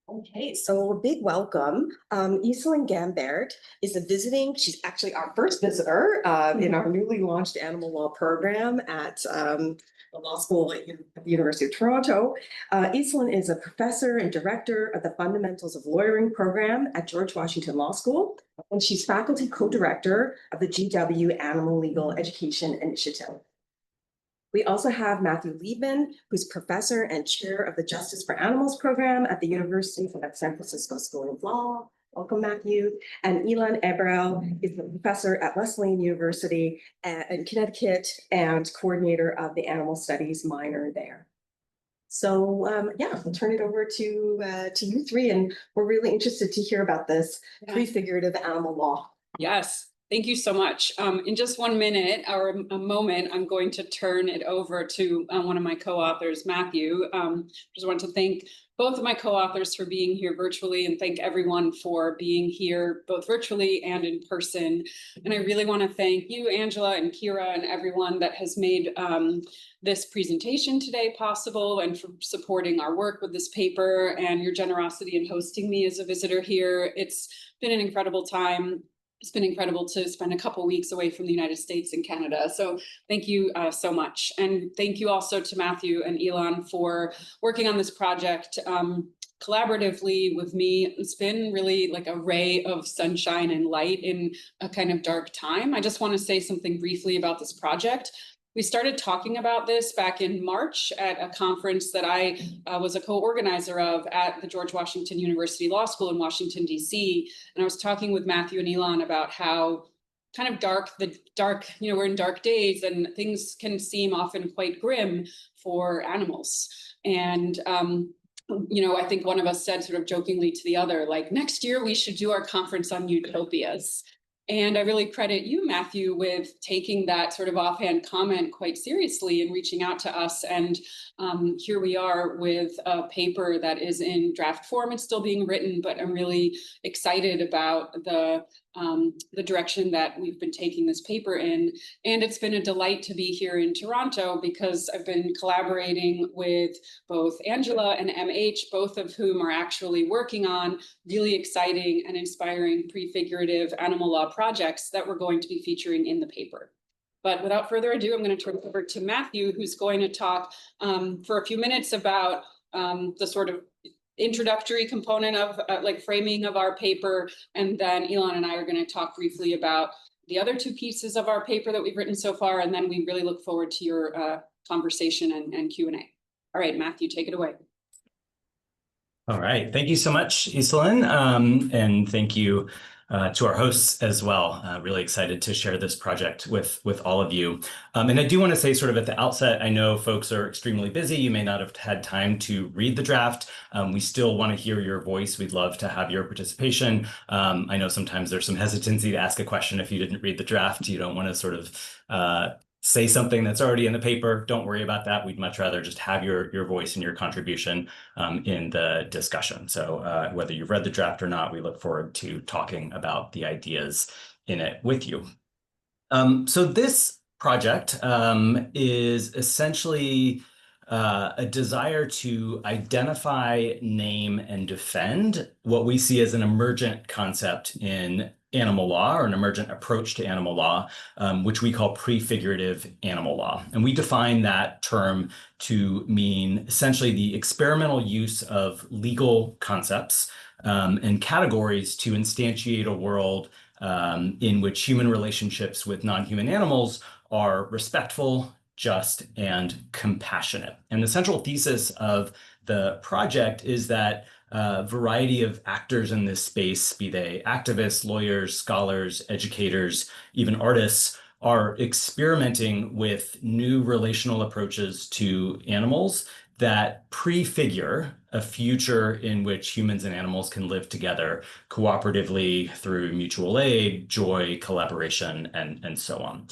Okay, so a big welcome. Iselin Gambert is she's actually our first visitor in our newly launched animal law program at the law school at the University of Toronto. Iselin is a professor and director of the Fundamentals of Lawyering program at George Washington Law School, and she's faculty co-director of the GW Animal Legal Education Initiative. We also have Matthew Liebman, who's professor and chair of the Justice for Animals program at the University of San Francisco School of Law. Welcome, Matthew. And Elan Abrell is a professor at Wesleyan University in Connecticut and coordinator of the Animal Studies minor there. So yeah, I'll turn it over to you three, and we're really interested to hear about this prefigurative animal law. Yes. Thank you so much. In just 1 minute or a moment, I'm going to turn it over to one of my co-authors, Matthew. Just want to thank both of my co-authors for being here virtually, and thank everyone for being here both virtually and in person. And I really want to thank you, Angela and Kira, and everyone that has made this presentation today possible, and for supporting our work with this paper and your generosity in hosting me as a visitor here. It's been an incredible time. It's been incredible to spend a couple weeks away from the United States and Canada. So thank you so much. And thank you also to Matthew and Elan for working on this project collaboratively with me. It's been really like a ray of sunshine and light in a kind of dark time. I just want to say something briefly about this project. We started talking about this back in March at a conference that I was a co-organizer of at the George Washington University Law School in Washington, D.C. And I was talking with Matthew and Elan about how kind of dark, we're in dark days, and things can seem often quite grim for animals. And I think one of us said sort of jokingly to the other, like, next year we should do our conference on utopias. And I really credit you, Matthew, with taking that sort of offhand comment quite seriously and reaching out to us. And here we are with a paper that is in draft form. It's still being written, but I'm really excited about the direction that we've been taking this paper in. And it's been a delight to be here in Toronto, because I've been collaborating with both Angela and MH, both of whom are actually working on really exciting and inspiring prefigurative animal law projects that we're going to be featuring in the paper. But without further ado, I'm going to turn it over to Matthew, who's going to talk for a few minutes about the sort of introductory component of framing of our paper. And then Elan and I are going to talk briefly about the other two pieces of our paper that we've written so far. And then we really look forward to your conversation and Q&A. All right, Matthew, take it away. All right. Thank you so much, Iselin. And thank you to our hosts as well. Really excited to share this project with all of you. And I do want to say sort of at the outset, I know folks are extremely busy. You may not have had time to read the draft. We still want to hear your voice. We'd love to have your participation. I know sometimes there's some hesitancy to ask a question if you didn't read the draft. You don't want to sort of say something that's already in the paper. Don't worry about that. We'd much rather just have your voice and your contribution in the discussion. So whether you've read the draft or not, we look forward to talking about the ideas in it with you. So this project is essentially a desire to identify, name, and defend what we see as an emergent concept in animal law, or an emergent approach to animal law, which we call prefigurative animal law. And we define that term to mean essentially the experimental use of legal concepts and categories to instantiate a world in which human relationships with non-human animals are respectful, just, and compassionate. And the central thesis of the project is that a variety of actors in this space, be they activists, lawyers, scholars, educators, even artists, are experimenting with new relational approaches to animals that prefigure a future in which humans and animals can live together cooperatively through mutual aid, joy, collaboration, and so on.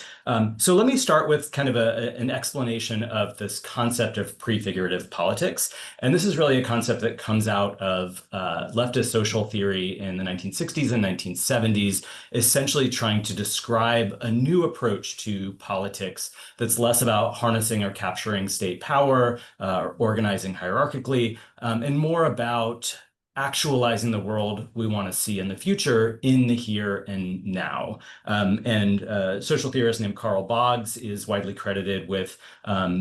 So let me start with kind of an explanation of this concept of prefigurative politics. And this is really a concept that comes out of leftist social theory in the 1960s and 1970s, essentially trying to describe a new approach to politics that's less about harnessing or capturing state power, or organizing hierarchically, and more about actualizing the world we want to see in the future in the here and now. Social theorist named Carl Boggs is widely credited with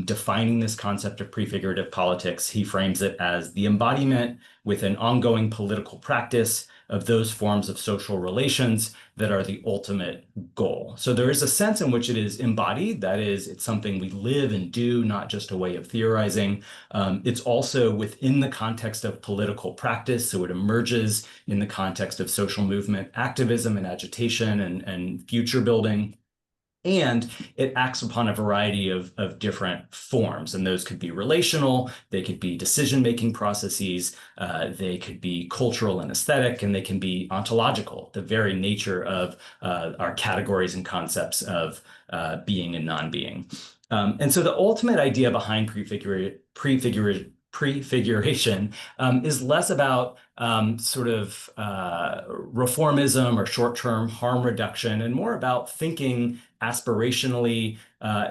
defining this concept of prefigurative politics. He frames it as the embodiment with an ongoing political practice of those forms of social relations that are the ultimate goal. So there is a sense in which it is embodied. That is, it's something we live and do, not just a way of theorizing. It's also within the context of political practice. So it emerges in the context of social movement, activism and agitation and future building. And it acts upon a variety of different forms. And those could be relational, they could be decision-making processes, they could be cultural and aesthetic, and they can be ontological, the very nature of our categories and concepts of being and non-being. And so the ultimate idea behind prefiguration is less about reformism or short-term harm reduction, and more about thinking aspirationally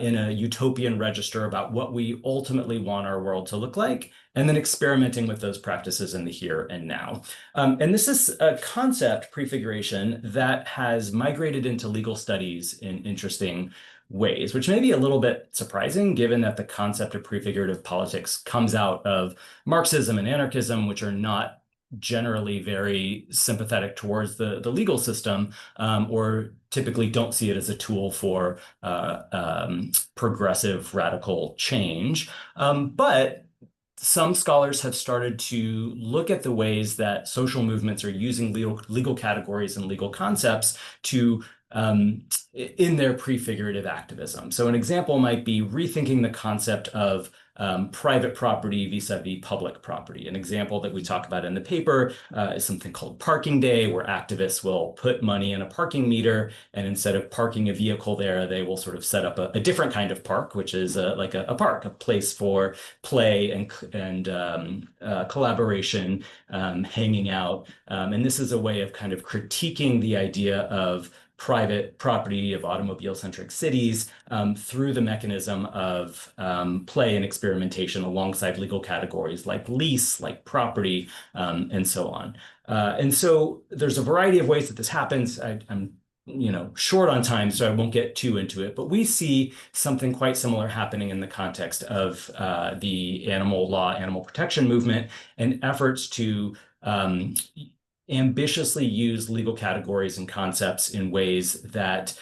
in a utopian register about what we ultimately want our world to look like, and then experimenting with those practices in the here and now. And this is a concept, prefiguration, that has migrated into legal studies in interesting ways, which may be a little bit surprising given that the concept of prefigurative politics comes out of Marxism and anarchism, which are not generally very sympathetic towards the legal system, or typically don't see it as a tool for progressive radical change. But some scholars have started to look at the ways that social movements are using legal categories and legal concepts to in their prefigurative activism. So an example might be rethinking the concept of private property vis-a-vis public property. An example that we talk about in the paper is something called parking day, where activists will put money in a parking meter, and instead of parking a vehicle there, they will sort of set up a different kind of park, which is like a park, a place for play and collaboration, hanging out. And this is a way of kind of critiquing the idea of private property of automobile-centric cities through the mechanism of play and experimentation alongside legal categories like lease, like property, and so on. And so there's a variety of ways that this happens. I'm short on time, so I won't get too into it, but we see something quite similar happening in the context of the animal law, animal protection movement, and efforts to ambitiously use legal categories and concepts in ways that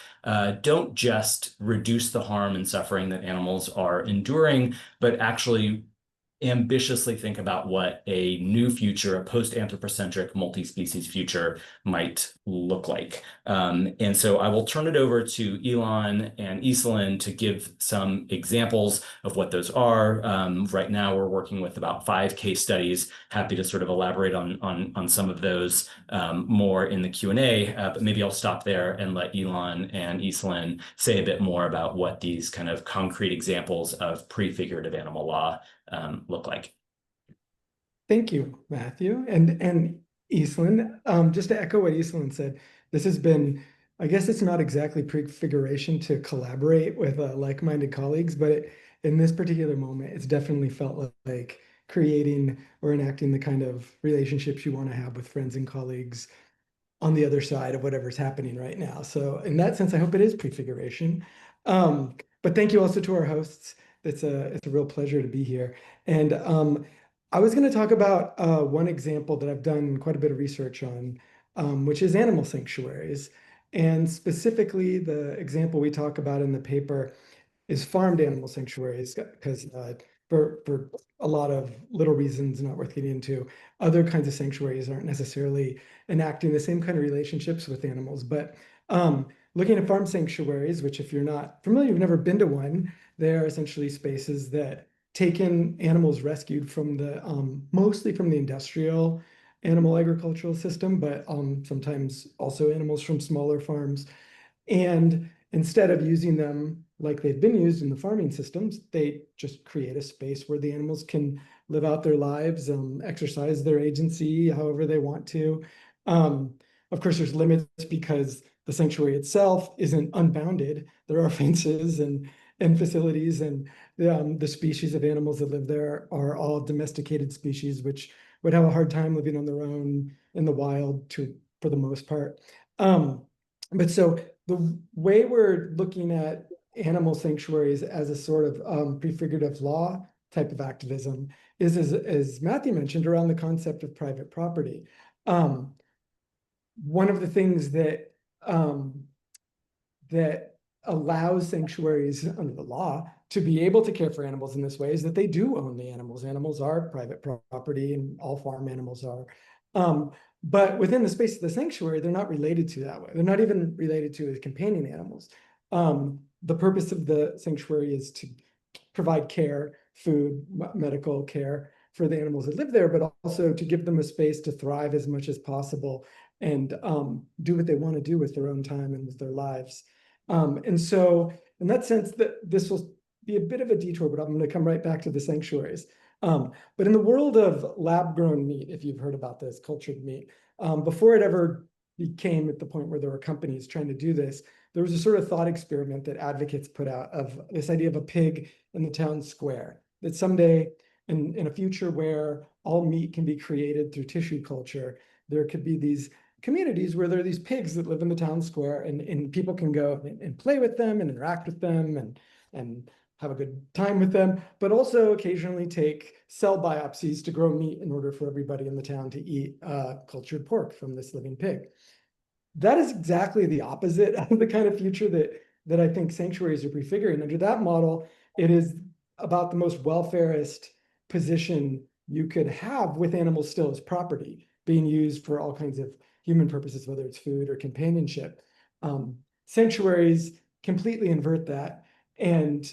don't just reduce the harm and suffering that animals are enduring, but actually ambitiously think about what a new future, a post-anthropocentric multi-species future might look like. And so I will turn it over to Elan and Iselin to give some examples of what those are. Right now, we're working with about 5 case studies. Happy to sort of elaborate on some of those more in the Q&A, but maybe I'll stop there and let Elan and Iselin say a bit more about what these kind of concrete examples of prefigurative animal law look like. Thank you, Matthew. And Iselin, just to echo what Iselin said, this has been, I guess it's not exactly prefiguration to collaborate with like-minded colleagues, but in this particular moment, it's definitely felt like creating or enacting the kind of relationships you want to have with friends and colleagues on the other side of whatever's happening right now. So in that sense, I hope it is prefiguration. But thank you also to our hosts. It's a real pleasure to be here. And I was going to talk about one example that I've done quite a bit of research on, which is animal sanctuaries. And specifically, the example we talk about in the paper is farmed animal sanctuaries, because for a lot of little reasons not worth getting into, other kinds of sanctuaries aren't necessarily enacting the same kind of relationships with animals. But looking at farm sanctuaries, which if you're not familiar, you've never been to one, they are essentially spaces that taken animals rescued from the mostly from the industrial animal agricultural system, but sometimes also animals from smaller farms. And instead of using them like they've been used in the farming systems, they just create a space where the animals can live out their lives, exercise their agency however they want to. Of course, there's limits because the sanctuary itself isn't unbounded. There are fences and facilities, and the species of animals that live there are all domesticated species, which would have a hard time living on their own in the wild for the most part. But so the way we're looking at animal sanctuaries as a sort of prefigurative law type of activism is, as Matthew mentioned, around the concept of private property. One of the things that that allows sanctuaries under the law to be able to care for animals in this way is that they do own the animals. Animals are private property, and all farm animals are. But within the space of the sanctuary, they're not related to that way. They're not even related to as companion animals. The purpose of the sanctuary is to provide care, food, medical care for the animals that live there, but also to give them a space to thrive as much as possible and do what they want to do with their own time and with their lives. And so in that sense, this will be a bit of a detour, but I'm going to come right back to the sanctuaries. But in the world of lab-grown meat, if you've heard about this, cultured meat, before it ever became at the point where there were companies trying to do this, there was a sort of thought experiment that advocates put out of this idea of a pig in the town square, that someday in a future where all meat can be created through tissue culture, there could be these communities where there are these pigs that live in the town square, and people can go and play with them and interact with them and have a good time with them, but also occasionally take cell biopsies to grow meat in order for everybody in the town to eat cultured pork from this living pig. That is exactly the opposite of the kind of future that I think sanctuaries are prefiguring. Under that model, it is about the most welfareist position you could have with animals still as property, being used for all kinds of human purposes, whether it's food or companionship. Sanctuaries completely invert that. And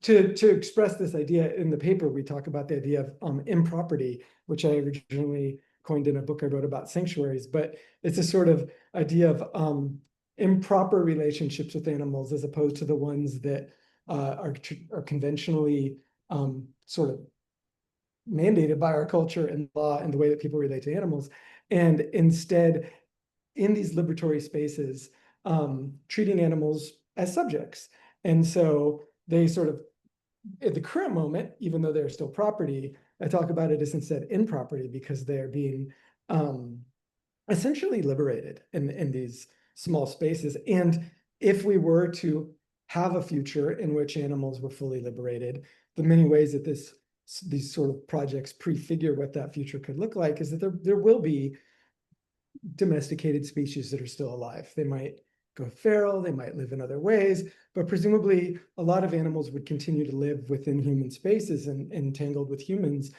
to express this idea in the paper, we talk about the idea of improperty, which I originally coined in a book I wrote about sanctuaries, but it's a sort of idea of improper relationships with animals as opposed to the ones that are conventionally sort of mandated by our culture and law and the way that people relate to animals. And instead, in these liberatory spaces, treating animals as subjects. And so they sort of, at the current moment, even though they're still property, I talk about it as instead improperty because they're being essentially liberated in these small spaces. And if we were to have a future in which animals were fully liberated, the many ways that these sort of projects prefigure what that future could look like is that there will be domesticated species that are still alive. They might go feral, they might live in other ways, but presumably a lot of animals would continue to live within human spaces and entangled with humans.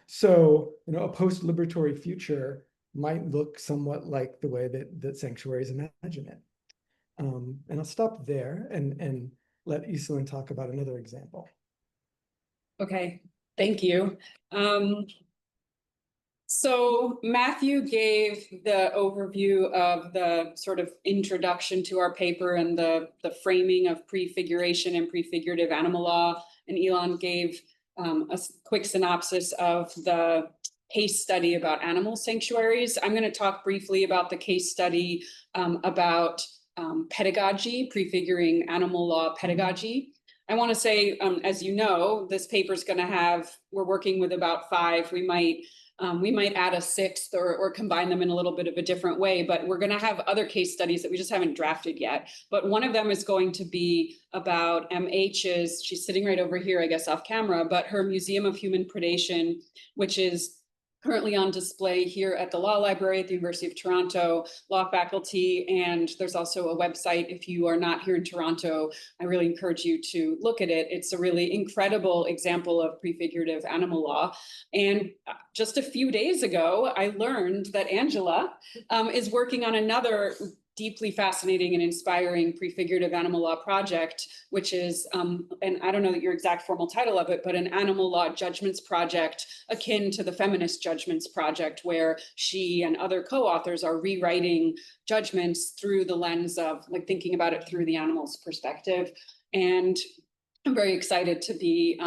So, a post-liberatory future might look somewhat like the way that sanctuaries imagine it. And I'll stop there and let Iselin talk about another example. Okay, thank you. So Matthew gave the overview of the sort of introduction to our paper and the framing of prefiguration and prefigurative animal law. And Elan gave a quick synopsis of the case study about animal sanctuaries. I'm going to talk briefly about the case study about pedagogy, prefiguring animal law pedagogy. I want to say, as you know, this paper is going to we're working with about 5. We might add a 6th or combine them in a little bit of a different way, but we're going to have other case studies that we just haven't drafted yet. But one of them is going to be about MH's, she's sitting right over here, I guess, off camera, but her Museum of Human Predation, which is currently on display here at the Law Library at the University of Toronto Law Faculty. And there's also a website. If you are not here in Toronto, I really encourage you to look at it. It's a really incredible example of prefigurative animal law. And just a few days ago, I learned that Angela is working on another deeply fascinating and inspiring Prefigurative Animal Law project, which is, and I don't know your exact formal title of it, but an animal law judgments project akin to the Feminist Judgments Project, where she and other co-authors are rewriting judgments through the lens of like thinking about it through the animal's perspective. And I'm very excited to be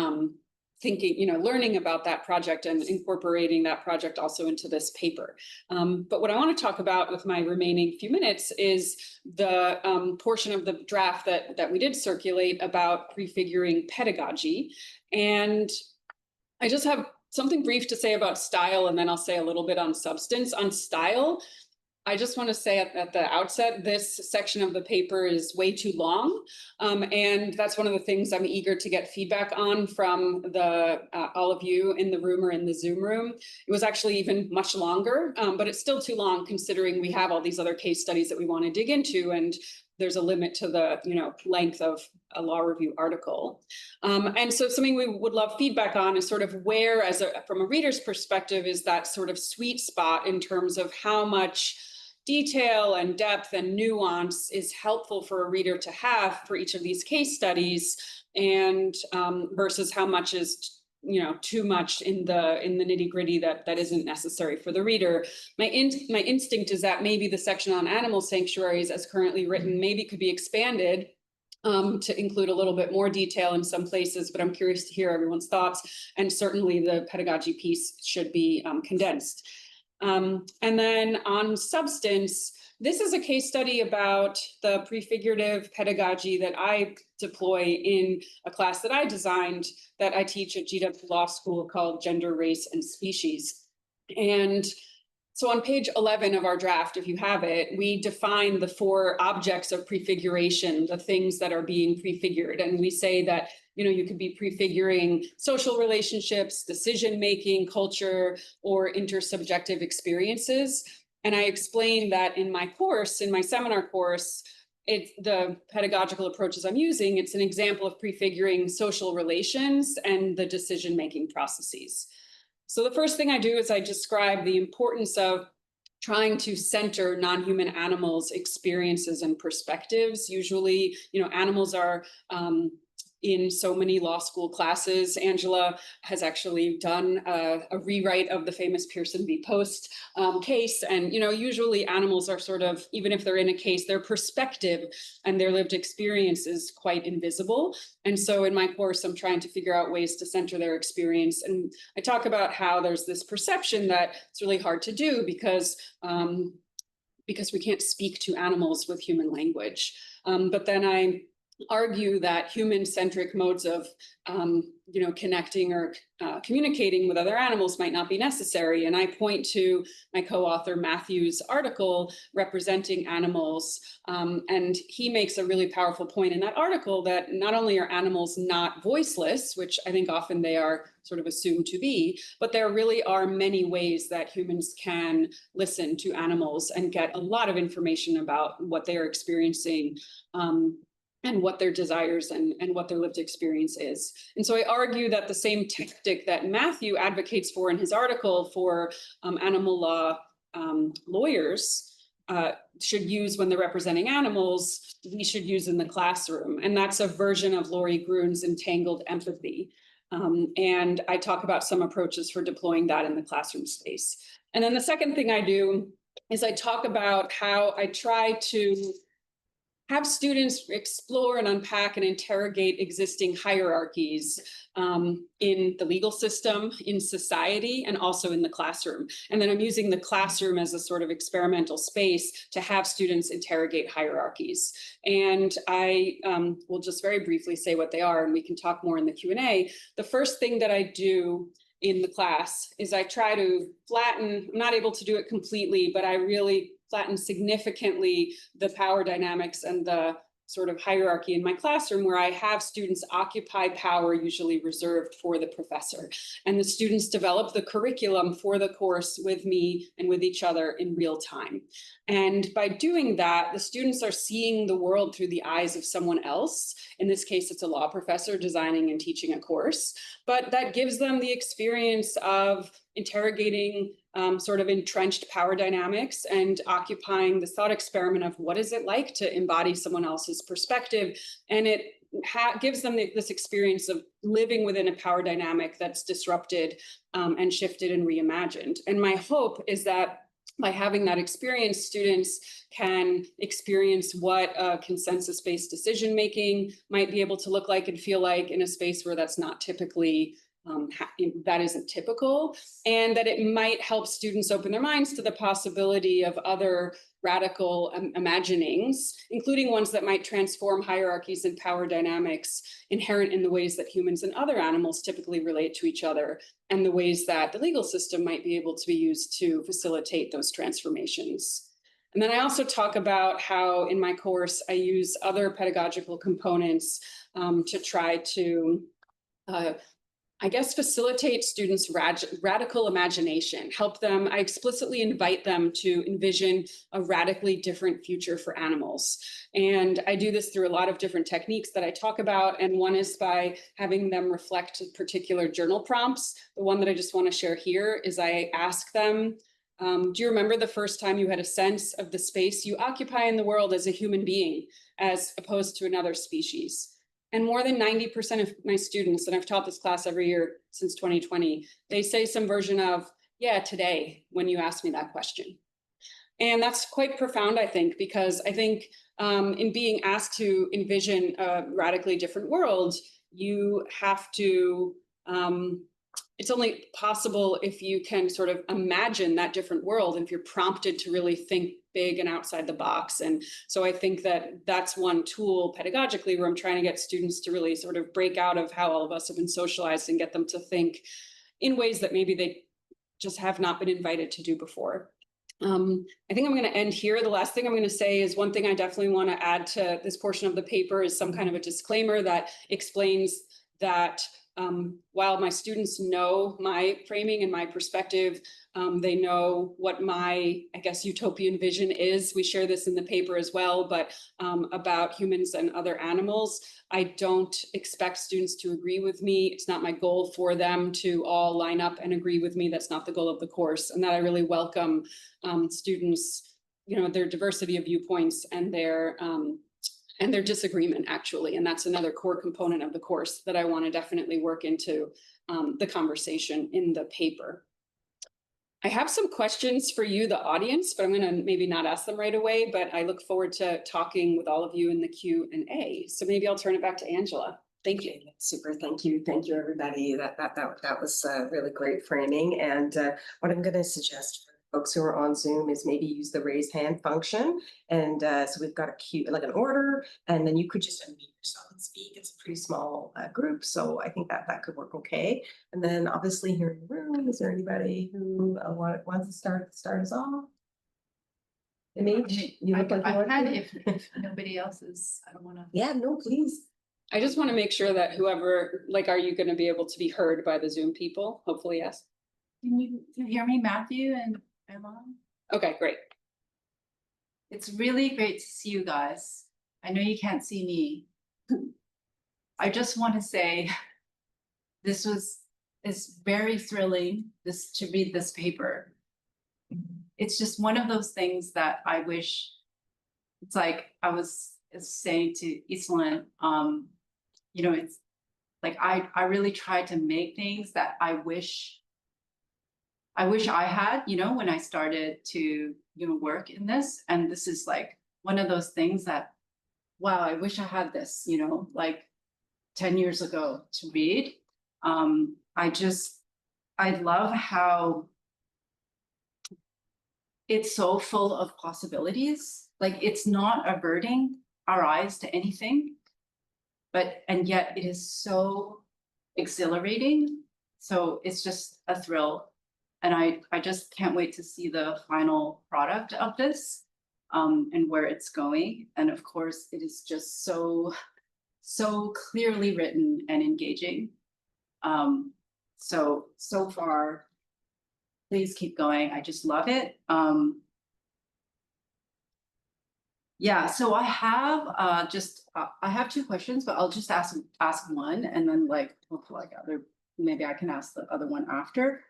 thinking, learning about that project and incorporating that project also into this paper. But what I want to talk about with my remaining few minutes is the portion of the draft that we did circulate about prefiguring pedagogy. And I just have something brief to say about style, and then I'll say a little bit on substance. On style, I just want to say at the outset, this section of the paper is way too long. And that's one of the things I'm eager to get feedback on from all of you in the room or in the Zoom room. It was actually even much longer, but it's still too long considering we have all these other case studies that we want to dig into, and there's a limit to the length of a law review article. And so something we would love feedback on is sort of where, from a reader's perspective, is that sort of sweet spot in terms of how much detail and depth and nuance is helpful for a reader to have for each of these case studies, and versus how much is too much in the nitty-gritty that isn't necessary for the reader. My instinct is that maybe the section on animal sanctuaries as currently written maybe could be expanded to include a little bit more detail in some places, but I'm curious to hear everyone's thoughts, and certainly the pedagogy piece should be condensed. And then on substance, this is a case study about the prefigurative pedagogy that I deploy in a class that I designed that I teach at GW Law School called Gender, Race, and Species. And so on page 11 of our draft, if you have it, we define the 4 objects of prefiguration, the things that are being prefigured. And we say that you could be prefiguring social relationships, decision-making, culture, or intersubjective experiences. And I explained that in my seminar course, the pedagogical approaches I'm using, it's an example of prefiguring social relations and the decision-making processes. So the first thing I do is I describe the importance of trying to center non-human animals' experiences and perspectives. Usually, animals are in so many law school classes. Angela has actually done a rewrite of the famous Pearson v. Post case. And, usually animals are sort of, even if they're in a case, their perspective and their lived experience is quite invisible. And so in my course, I'm trying to figure out ways to center their experience. And I talk about how there's this perception that it's really hard to do because we can't speak to animals with human language. But then I argue that human-centric modes of connecting or communicating with other animals might not be necessary. And I point to my co-author Matthew's article representing animals. And he makes a really powerful point in that article that not only are animals not voiceless, which I think often they are sort of assumed to be, but there really are many ways that humans can listen to animals and get a lot of information about what they are experiencing and what their desires and what their lived experience is. And so I argue that the same tactic that Matthew advocates for in his article for animal law lawyers should use when they're representing animals, we should use in the classroom. And that's a version of Laurie Gruhn's entangled empathy. And I talk about some approaches for deploying that in the classroom space. And then the second thing I do is I talk about how I try to have students explore and unpack and interrogate existing hierarchies in the legal system, in society, and also in the classroom. And then I'm using the classroom as a sort of experimental space to have students interrogate hierarchies. And I will just very briefly say what they are, and we can talk more in the Q&A. The first thing that I do in the class is I try to flatten, I'm not able to do it completely, but I really flatten significantly the power dynamics and the sort of hierarchy in my classroom, where I have students occupy power usually reserved for the professor. And the students develop the curriculum for the course with me and with each other in real time. And by doing that, the students are seeing the world through the eyes of someone else. In this case, it's a law professor designing and teaching a course, but that gives them the experience of interrogating sort of entrenched power dynamics and occupying the thought experiment of what is it like to embody someone else's perspective. And it gives them this experience of living within a power dynamic that's disrupted and shifted and reimagined. And my hope is that by having that experience, students can experience what consensus-based decision-making might be able to look like and feel like in a space where that's not typically, that isn't typical, and that it might help students open their minds to the possibility of other radical imaginings, including ones that might transform hierarchies and power dynamics inherent in the ways that humans and other animals typically relate to each other, and the ways that the legal system might be able to be used to facilitate those transformations. And then I also talk about how in my course, I use other pedagogical components to try to I guess, facilitate students' radical imagination, help them. I explicitly invite them to envision a radically different future for animals. And I do this through a lot of different techniques that I talk about. And one is by having them reflect particular journal prompts. The one that I just want to share here is I ask them, do you remember the first time you had a sense of the space you occupy in the world as a human being, as opposed to another species? And more than 90% of my students, and I've taught this class every year since 2020, they say some version of, yeah, today, when you asked me that question. And that's quite profound, I think, because I think in being asked to envision a radically different world, you have to, it's only possible if you can sort of imagine that different world, and if you're prompted to really think big and outside the box. And so I think that that's one tool pedagogically where I'm trying to get students to really sort of break out of how all of us have been socialized and get them to think in ways that maybe they just have not been invited to do before. I think I'm going to end here. The last thing I'm going to say is one thing I definitely want to add to this portion of the paper is some kind of a disclaimer that explains that while my students know my framing and my perspective, they know what my, I guess, utopian vision is. We share this in the paper as well, but about humans and other animals. I don't expect students to agree with me. It's not my goal for them to all line up and agree with me. That's not the goal of the course. And that I really welcome students, their diversity of viewpoints and their disagreement, actually. And that's another core component of the course that I want to definitely work into the conversation in the paper. I have some questions for you, the audience, but I'm going to maybe not ask them right away, but I look forward to talking with all of you in the Q&A. So maybe I'll turn it back to Angela. Thank you. Super. Thank you. Thank you, everybody. That was really great framing. And what I'm going to suggest for folks who are on Zoom is maybe use the raise hand function. And so we've got a queue, like an order, and then you could just unmute yourself and speak. It's a pretty small group, so I think that could work okay. And then obviously here in the room, is there anybody who wants to start us off? Amy, you look like you want to. If nobody else is, I don't want to. Yeah, no, please. I just want to make sure that whoever, are you going to be able to be heard by the Zoom people? Hopefully, yes. Can you hear me, Matthew and Elan? Okay, great. It's really great to see you guys. I know you can't see me. I just want to say it's very thrilling to read this paper. It's just one of those things that I wish, it's like I was saying to Iselin, it's like I really tried to make things that I wish I had, when I started to, work in this. And this is like one of those things that, wow, I wish I had this, 10 years ago to read. I love how it's so full of possibilities. Like, it's not averting our eyes to anything, and yet it is so exhilarating. So it's just a thrill. And I just can't wait to see the final product of this and where it's going. And of course, it is just so clearly written and engaging. So far, please keep going. I just love it. Yeah, so I have I have two questions, but I'll just ask one, and then hopefully maybe I can ask the other one after.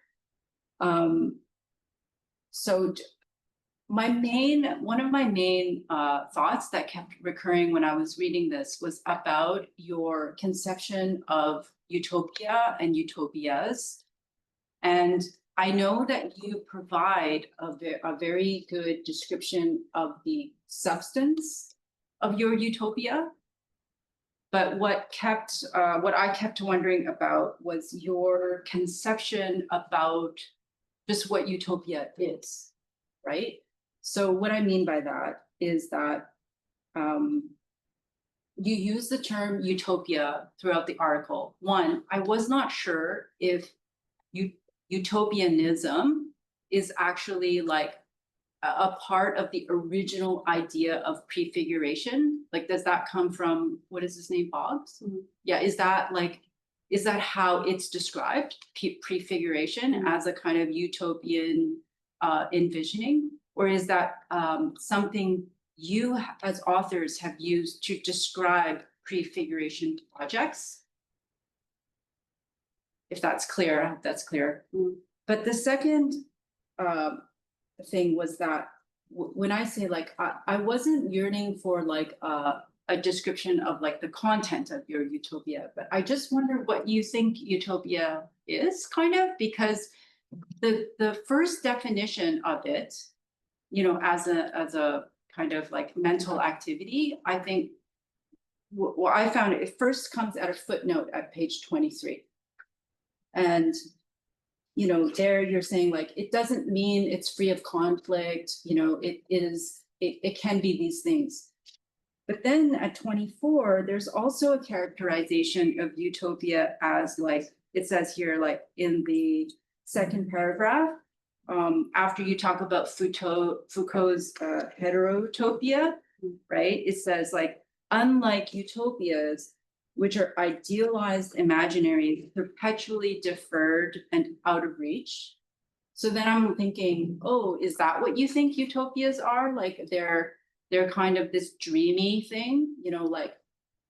So one of my main thoughts that kept recurring when I was reading this was about your conception of utopia and utopias. And I know that you provide a very good description of the substance of your utopia. But what I kept wondering about was your conception about just what utopia is, right? So what I mean by that is that you use the term utopia throughout the article. One, I was not sure if utopianism is actually like a part of the original idea of prefiguration. Like, does that come from, what is his name, Boggs? Yeah, is that how it's described, prefiguration, as a kind of utopian envisioning? Or is that something you as authors have used to describe prefiguration projects? If that's clear, I hope that's clear. But the second thing was that when I say like, I wasn't yearning for like a description of like the content of your utopia, but I just wonder what you think utopia is, kind of, because the first definition of it, you know, as a kind of like mental activity, I think what I found, it first comes at a footnote at page 23. And you know, there you're saying like, it doesn't mean it's free of conflict, you know, it can be these things. But then at 24, there's also a characterization of utopia as like, it says here, like in the second paragraph, after you talk about Foucault's heterotopia, right? It says like, unlike utopias, which are idealized imaginaries, perpetually deferred and out of reach. So then I'm thinking, oh, is that what you think utopias are? Like they're kind of this dreamy thing, you know, like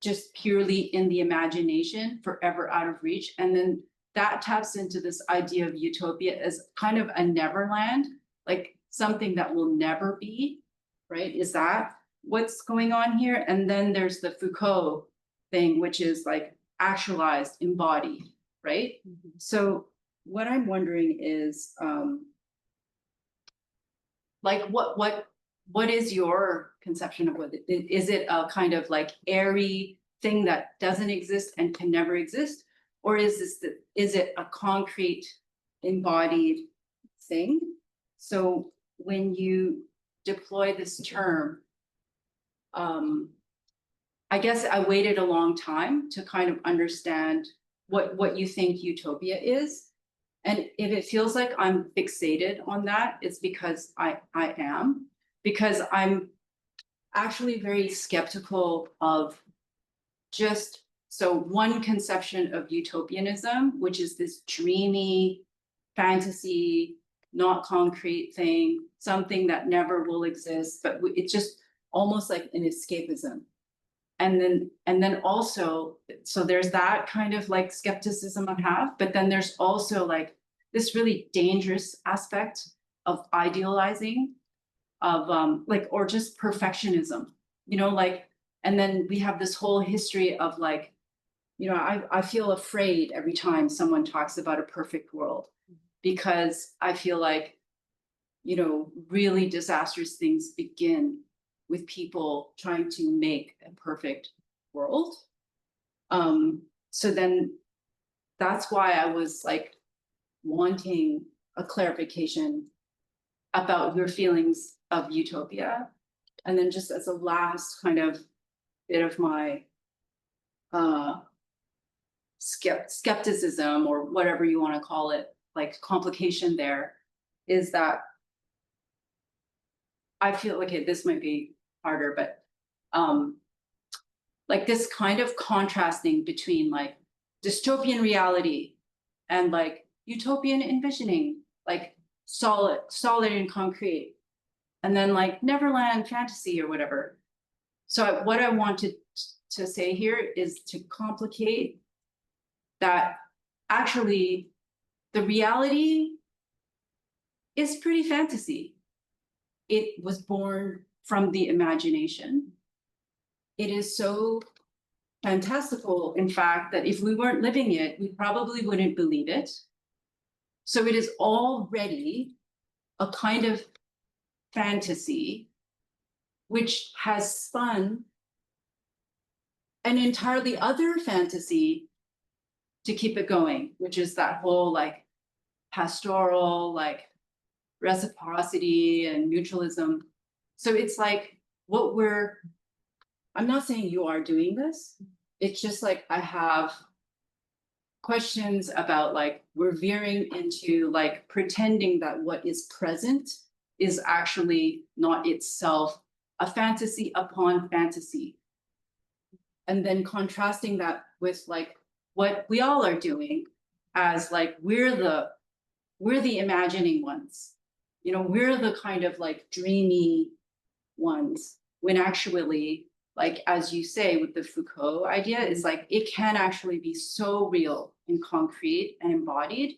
just purely in the imagination, forever out of reach. And then that taps into this idea of utopia as kind of a neverland, like something that will never be, right? Is that what's going on here? And then there's the Foucault thing, which is like actualized, embodied, right? So what I'm wondering is, like, what is your conception of what is it a kind of like airy thing that doesn't exist and can never exist, or is it a concrete, embodied thing? So when you deploy this term, I guess I waited a long time to kind of understand what you think utopia is. And if it feels like I'm fixated on that, it's because I am, because I'm actually very skeptical of just, so one conception of utopianism, which is this dreamy fantasy, not concrete thing, something that never will exist, but it's just almost like an escapism. And then also, so there's that kind of like skepticism I have, but then there's also like this really dangerous aspect of idealizing, of like, or just perfectionism, you know, like, and then we have this whole history of like, you know, I feel afraid every time someone talks about a perfect world, because I feel like, you know, really disastrous things begin with people trying to make a perfect world. So then that's why I was like wanting a clarification about your feelings of utopia. And then just as a last kind of bit of my skepticism, or whatever you want to call it, like complication there, is that I feel, okay, this might be harder, but like this kind of contrasting between like dystopian reality and like utopian envisioning, like solid and concrete, and then like Neverland fantasy or whatever. So what I wanted to say here is to complicate that actually the reality is pretty fantasy. It was born from the imagination. It is so fantastical, in fact, that if we weren't living it, we probably wouldn't believe it. So it is already a kind of fantasy which has spun an entirely other fantasy to keep it going, which is that whole like pastoral, like reciprocity and mutualism. So it's like what I'm not saying you are doing this. It's just like I have questions about like we're veering into like pretending that what is present is actually not itself a fantasy upon fantasy. And then contrasting that with like what we all are doing as like we're the imagining ones. You know, we're the kind of like dreamy ones, when actually, like as you say with the Foucault idea, is like it can actually be so real and concrete and embodied.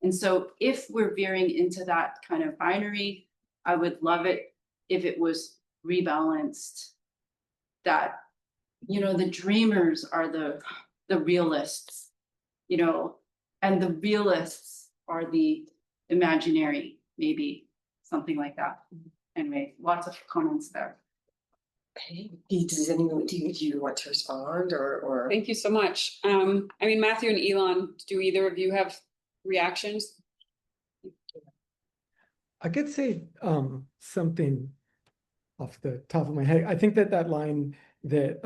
And so if we're veering into that kind of binary, I would love it if it was rebalanced, that, you know, the dreamers are the realists, you know, and the realists are the imaginary, maybe something like that. Anyway, lots of comments there. Okay, does anyone, do you want to respond or? Thank you so much. I mean, Matthew and Elan, do either of you have reactions? I could say something off the top of my head. I think that line that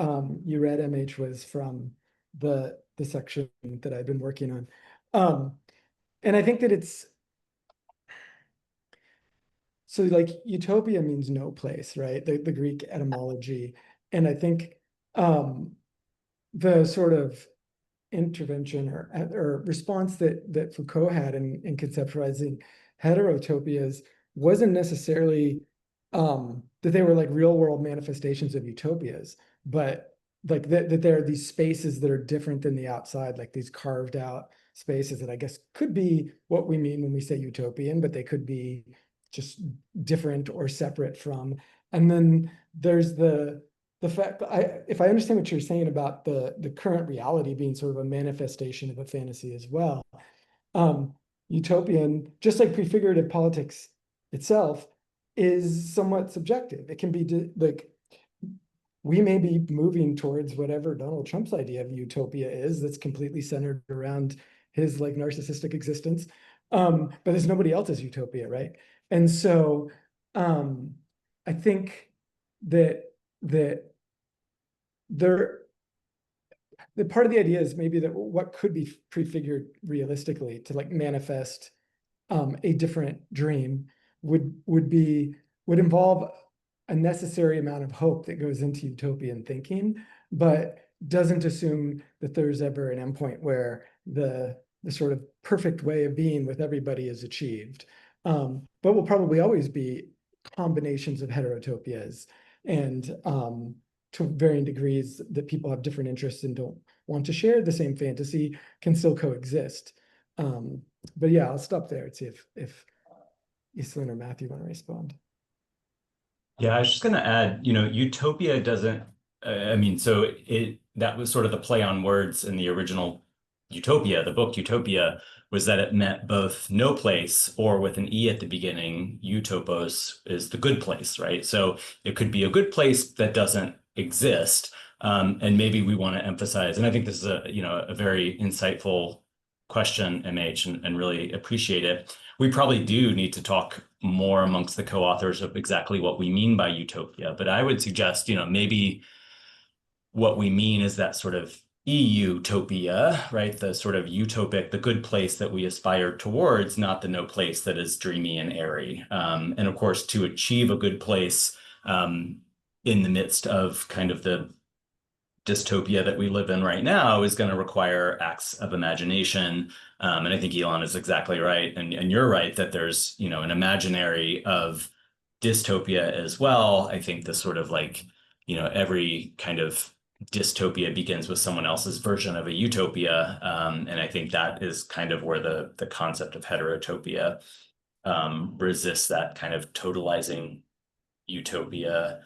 you read, MH, was from the section that I've been working on. And I think that it's, so like utopia means no place, right? The Greek etymology. And I think the sort of intervention or response that Foucault had in conceptualizing heterotopias wasn't necessarily that they were like real world manifestations of utopias, but like that there are these spaces that are different than the outside, like these carved out spaces that I guess could be what we mean when we say utopian, but they could be just different or separate from. And then there's the fact that if I understand what you're saying about the current reality being sort of a manifestation of a fantasy as well, utopian, just like prefigurative politics itself, is somewhat subjective. It can be like, we may be moving towards whatever Donald Trump's idea of utopia is, that's completely centered around his like narcissistic existence. But there's nobody else's utopia, right? And so I think that the part of the idea is maybe that what could be prefigured realistically to like manifest a different dream would involve a necessary amount of hope that goes into utopian thinking, but doesn't assume that there's ever an endpoint where the sort of perfect way of being with everybody is achieved. But will probably always be combinations of heterotopias, and to varying degrees that people have different interests and don't want to share the same fantasy can still coexist. But yeah, I'll stop there and see if Iselin or Matthew want to respond. Yeah, I was just going to add, utopia doesn't, I mean, so that was sort of the play on words in the original Utopia, the book Utopia, was that it meant both no place, or with an E at the beginning, utopos is the good place, right? So it could be a good place that doesn't exist. And maybe we want to emphasize, and I think this is a very insightful question, MH, and really appreciate it. We probably do need to talk more amongst the co-authors of exactly what we mean by utopia, but I would suggest, maybe what we mean is that sort of EU-topia, right? The sort of utopic, the good place that we aspire towards, not the no place that is dreamy and airy. And of course, to achieve a good place in the midst of kind of the dystopia that we live in right now is going to require acts of imagination. And I think Elan is exactly right. And you're right that there's, an imaginary of dystopia as well. I think the sort of like, every kind of dystopia begins with someone else's version of a utopia. And I think that is kind of where the concept of heterotopia resist that kind of totalizing utopia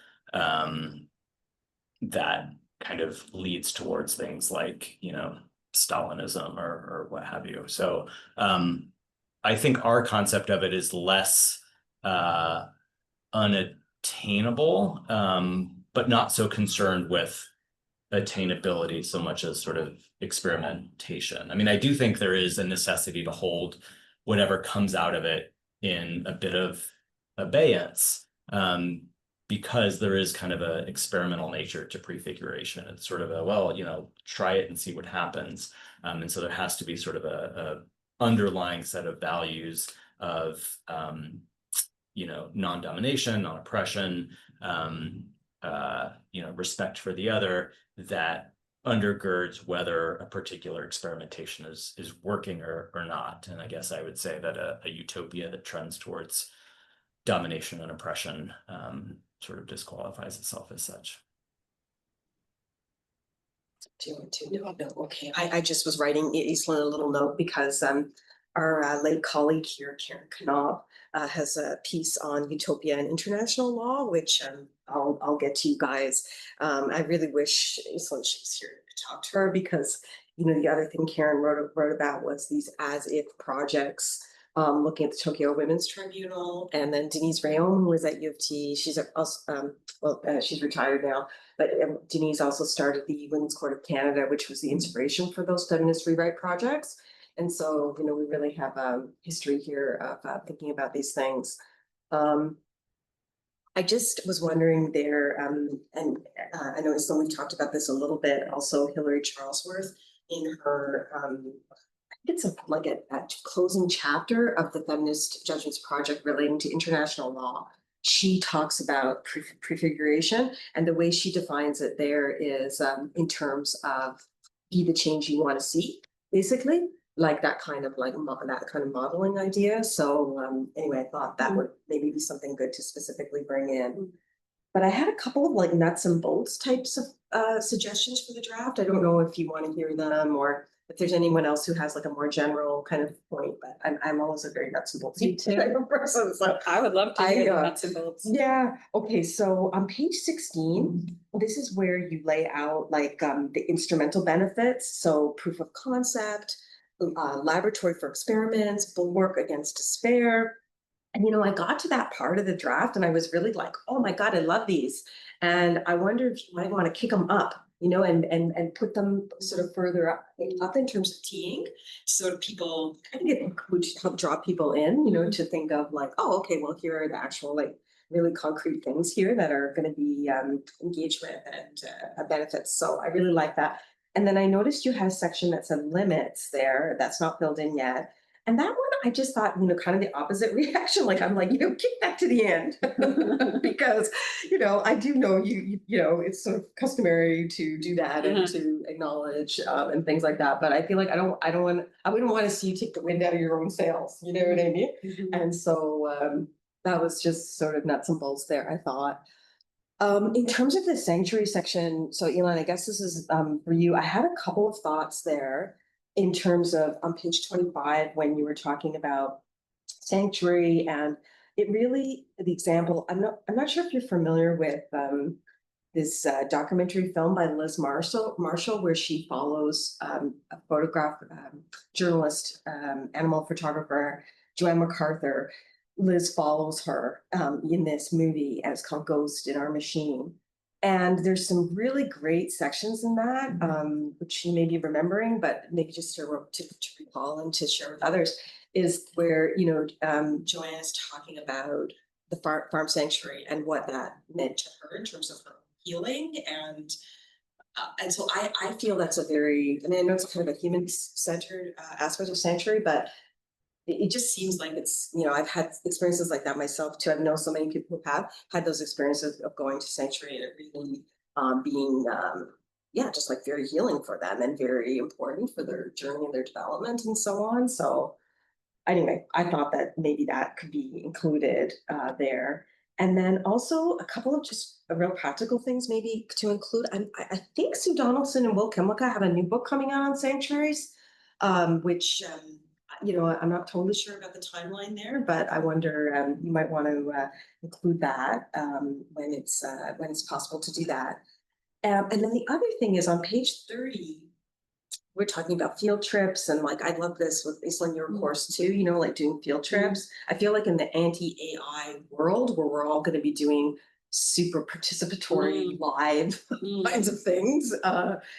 that kind of leads towards things like, Stalinism or what have you. So I think our concept of it is less unattainable, but not so concerned with attainability so much as sort of experimentation. I mean, I do think there is a necessity to hold whatever comes out of it in a bit of abeyance, because there is kind of an experimental nature to prefiguration. It's sort of a, well, try it and see what happens. And so there has to be sort of a underlying set of values of, non-domination, non-oppression, respect for the other that undergirds whether a particular experimentation is working or not. And I guess I would say that a utopia that trends towards domination and oppression sort of disqualifies itself as such. No, okay. I just was writing Iselin a little note because our late colleague here, Karen Knopp, has a piece on utopia and international law, which I'll get to you guys. I really wish Iselin was here to talk to her because, the other thing Karen wrote about was these as-if projects, looking at the Tokyo Women's Tribunal, and then Denise Rayon, who was at U of T. She's also, she's retired now, but Denise also started the Women's Court of Canada, which was the inspiration for those feminist rewrite projects. And so, we really have a history here of thinking about these things. I just was wondering there, and I know we talked about this a little bit, also Hilary Charlesworth in her, I think it's a closing chapter of the Feminist Judgments Project relating to international law. She talks about prefiguration, and the way she defines it there is in terms of be the change you want to see, basically. Like that kind of modeling idea. So anyway, I thought that would maybe be something good to specifically bring in. But I had a couple of nuts and bolts types of suggestions for the draft. I don't know if you want to hear them or if there's anyone else who has a more general kind of point, but I'm always a very nuts and bolts type of person. So I would love to hear the nuts and bolts. Yeah. Okay. So on page 16, this is where you lay out the instrumental benefits. So proof of concept, laboratory for experiments, bulwark against despair. And, I got to that part of the draft and I was really like, oh my God, I love these. And I wonder if you might want to kick them up, and put them sort of further up in terms of teeing. So people, I think it would help draw people in, to think of oh, okay, well, here are the actual really concrete things here that are going to be engagement and benefits. So I really like that. And then I noticed you had a section that said limits there that's not filled in yet. And that one, I just thought, kind of the opposite reaction. I'm kick that to the end because, I do know it's sort of customary to do that and to acknowledge and things like that. But I feel like I wouldn't want to see you take the wind out of your own sails. You know what I mean? And so that was just sort of nuts and bolts there, I thought. In terms of the sanctuary section, so Elan, I guess this is for you. I had a couple of thoughts there in terms of on page 25 when you were talking about sanctuary, and it really the example. I'm not sure if you're familiar with this documentary film by Liz Marshall, where she follows a photograph journalist, animal photographer Joanne MacArthur. Liz follows her in this movie, and it's called Ghost in Our Machine. And there's some really great sections in that, which you may be remembering, but maybe just to recall and to share with others, is where, Joanne is talking about the farm sanctuary and what that meant to her in terms of her healing. And so I feel that's a very, I know it's kind of a human-centered aspect of sanctuary, but it just seems like it's, I've had experiences like that myself too. I know so many people who have had those experiences of going to sanctuary and it really being, just very healing for them and very important for their journey and their development and so on. So anyway, I thought that maybe that could be included there. And then also a couple of just real practical things maybe to include. I think Sue Donaldson and Will Kimlicka have a new book coming out on sanctuaries, which you know, I'm not totally sure about the timeline there, but I wonder, you might want to include that when it's possible to do that. And then the other thing is on page 30, we're talking about field trips, and like I love this with Iselin, your course too, you know, like doing field trips. I feel like in the anti-AI world where we're all going to be doing super participatory live kinds of things,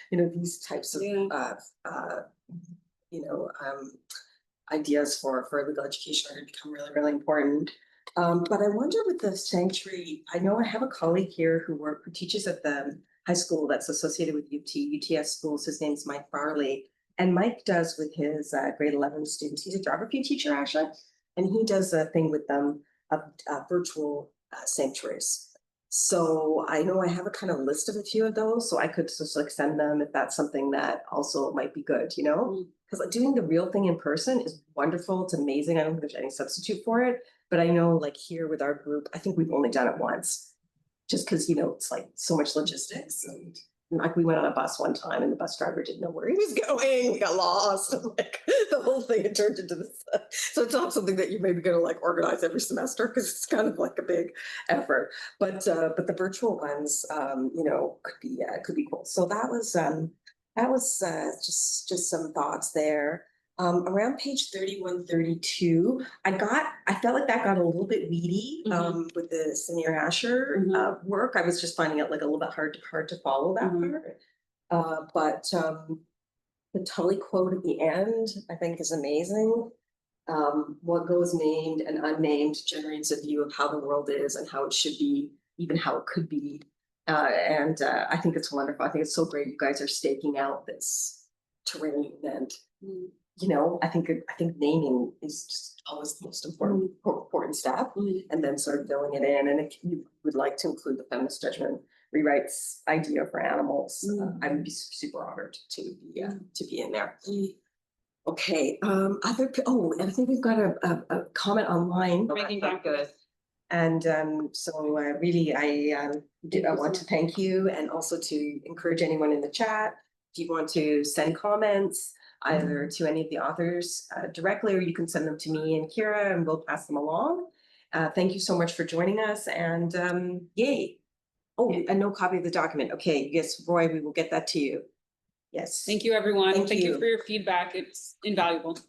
you know, these types of you know, ideas for legal education are going to become really, really important. But I wonder with the sanctuary, I know I have a colleague here who teaches at the high school that's associated with UTS schools. His name's Mike Farley. And Mike does with his grade 11 students. He's a geography teacher, actually. And he does a thing with them of virtual sanctuaries. So I know I have a kind of list of a few of those, so I could just like send them if that's something that also might be good, you know? Because doing the real thing in person is wonderful. It's amazing. I don't think there's any substitute for it. But I know like here with our group, I think we've only done it once. Just because, you know, it's like so much logistics. And like we went on a bus one time and the bus driver didn't know where he was going. We got lost. And, like the whole thing had turned into this. So it's not something that you maybe going to like organize every semester because it's kind of like a big effort. But the virtual ones, you know, could be cool. So that was just some thoughts there. Around page 31, 32, I felt like that got a little bit weedy with the Samir Asher work. I was just finding it like a little bit hard to follow that part. But the Tully quote at the end, I think, is amazing. What goes named and unnamed generates a view of how the world is and how it should be, even how it could be. And I think it's wonderful. I think it's so great you guys are staking out this terrain, and you know, I think naming is just always the most important step, and then sort of filling it in. And if you would like to include the feminist judgment rewrites idea for animals, I would be super honored to be in there. Okay. And I think we've got a comment online. Making that good. And so really, I want to thank you, and also to encourage anyone in the chat, if you want to send comments either to any of the authors directly, or you can send them to me and Kira, and we'll pass them along. Thank you so much for joining us, and yay. Oh, and no copy of the document. Okay, yes, Roy, we will get that to you. Yes. Thank you, everyone. Thank Thank you you for your feedback. It's invaluable.